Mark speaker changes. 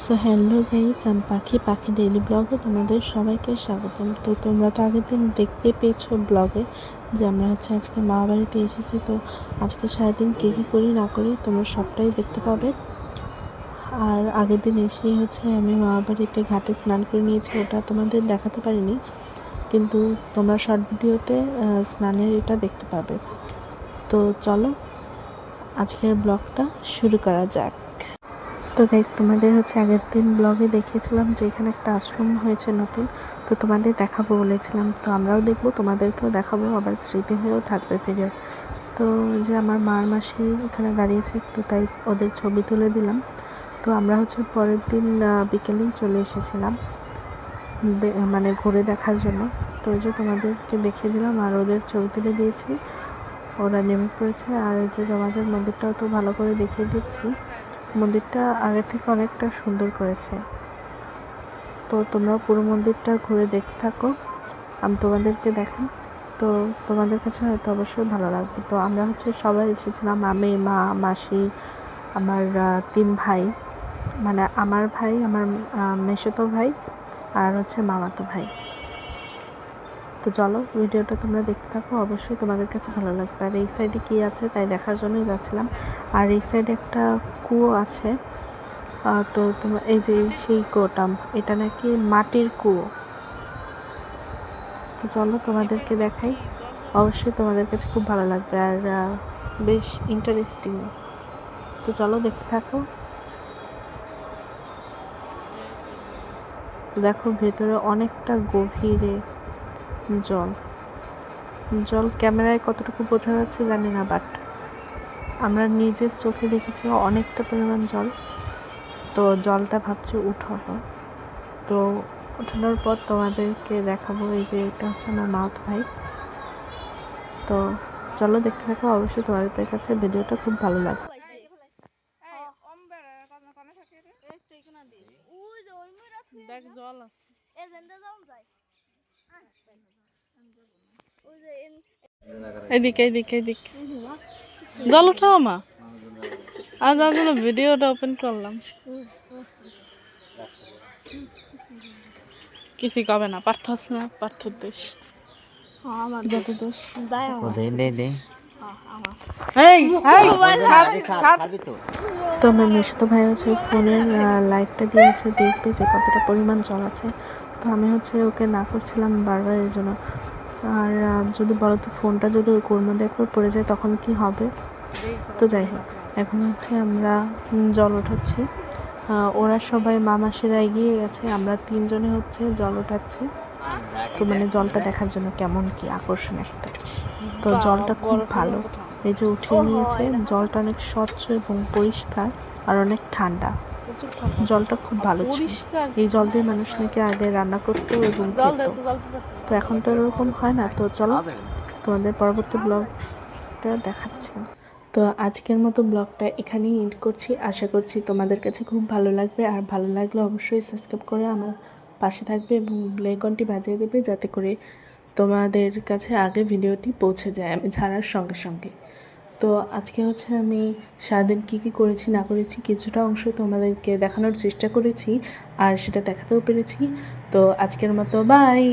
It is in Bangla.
Speaker 1: সো হ্যালো গাইস, আমি পাখি ডেইলি ব্লগে তোমাদের সবাইকে স্বাগতম। তো তোমরা তো আগের দিন দেখতে পেয়েছো ব্লগে যে আমরা আজকে মা বাড়িতে এসেছি। তো আজকে সারাদিন কী করি না করি তোমরা সবটাই দেখতে পাবে। আর আগের দিন এসেই আমি মা বাড়িতে ঘাটে স্নান করে নিয়েছি, ওটা তোমাদের দেখাতে পারিনি, কিন্তু তোমরা শর্ট ভিডিওতে স্নানের এটা দেখতে পাবে। তো চলো আজকের ব্লগটা শুরু করা যাক। তো গাইস, তোমাদের আগের দিন ব্লগে দেখিয়েছিলাম যে এখানে একটা আশ্রম হয়েছে নতুন, তো তোমাদের দেখাবো বলেছিলাম। তো আমরাও দেখবো, তোমাদেরকেও দেখাবো, আবার স্মৃতি হয়েও থাকবে ভিডিও। তো যে আমার মার মাসি এখানে দাঁড়িয়েছে একটু, তাই ওদের ছবি তুলে দিলাম। তো আমরা পরের দিন বিকেলেই চলে এসেছিলাম মানে ঘুরে দেখার জন্য। তো ওই যে তোমাদেরকে দেখিয়ে দিলাম আর ওদের ছবি তুলে দিয়েছি, ওরা নেমে পড়েছে। আর এই যে তোমাদের মন্দিরটাও তো ভালো করে দেখিয়ে দিচ্ছি, মন্দিরটা আগের থেকে অনেকটা সুন্দর করেছে। তো তোমরাও পুরো মন্দিরটা ঘুরে দেখতে থাকো, আমি তোমাদেরকে দেখাই। তো তোমাদের কাছে হয়তো অবশ্যই ভালো লাগবে। তো আমরা সবাই এসেছিলাম, আমি, মা, মাসি, আমার 3 ভাই, মানে আমার ভাই, আমার মেসোতো ভাই, আর মামাতো ভাই। তো চলো ভিডিওটা তোমরা দেখতে থাকো, অবশ্যই তোমাদের কাছে ভালো লাগবে। আর এই সাইডে কী আছে তাই দেখার জন্যই যাচ্ছিলাম। আর এই সাইডে একটা কুয়ো আছে। তো তোমার এই যে সেই কুয়োটা, এটা নাকি মাটির কুয়ো। তো চলো তোমাদেরকে দেখাই, অবশ্যই তোমাদের কাছে খুব ভালো লাগবে আর বেশ ইন্টারেস্টিং। তো চলো দেখতে থাকো। দেখো ভেতরে অনেকটা গভীরে জল ক্যামেরায় কতটুকু বোঝা যাচ্ছে জানি না, বাট আমরা নিজের চোখে দেখেছি অনেকটা পরিমাণ জল। তো জলটা ভাবছি উঠাবো, তো ওঠানোর পর তোমাদেরকে দেখাবো। এই যে এটা আমার মামাতো ভাই। তো চলো দেখতে থাকো, অবশ্যই তোমাদের কাছে ভিডিওটা খুব ভালো লাগবে। এদিকে এদিকে এদিকে জল উঠাও মা, আজ ভিডিওটা ওপেন করলাম, কিছুই কবে না। পার্থ আছে না, পার্থর দোষ, আমার যত দোষ তো আমার মেসোতো ভাই ফোনের লাইটটা দিয়েছে, দেখবে যে কতটা পরিমাণ জল আছে। তো আমি ওকে না করছিলাম বারবার এর জন্য। আর যদি বলো তো ফোনটা যদি ওই কুয়োর মধ্যে একবার পড়ে যায় তখন কি হবে। তো যাই হোক, এখন আমরা জল উঠাচ্ছি। ওরা সবাই মামাসিরা এগিয়ে গেছে, আমরা 3 জনে জল উঠাচ্ছি। তো মানে জলটা দেখার জন্য কেমন কি আকর্ষণ একটা। তো জলটা খুব ভালো, এই যে উঠিয়ে নিয়েছে, জলটা অনেক স্বচ্ছ এবং পরিষ্কার আর অনেক ঠান্ডা। জলটা খুব ভালো ছিল। এই জল দিয়ে মানুষ নাকি আগে রান্না করতো এবং খেত। তো এখন তো এরকম হয় না। তো চলো তোমাদের পরবর্তী ব্লগটা দেখাচ্ছি। তো আজকের মতো ব্লগটা এখানেই এন্ড করছি। আশা করছি তোমাদের কাছে খুব ভালো লাগবে, আর ভালো লাগলে অবশ্যই সাবস্ক্রাইব করে আমার পাশে থাকবে এবং বেল আইকনটি বাজিয়ে দেবে, যাতে করে তোমাদের কাছে আগে ভিডিওটি পৌঁছে যায় আমি ছাড়ার সঙ্গে সঙ্গে। তো আজকে আমি সারাদিন কী করেছি না করেছি কিছুটা অংশ তোমাদেরকে দেখানোর চেষ্টা করেছি, আর সেটা দেখাতেও পেরেছি। তো আজকের মতো বাই।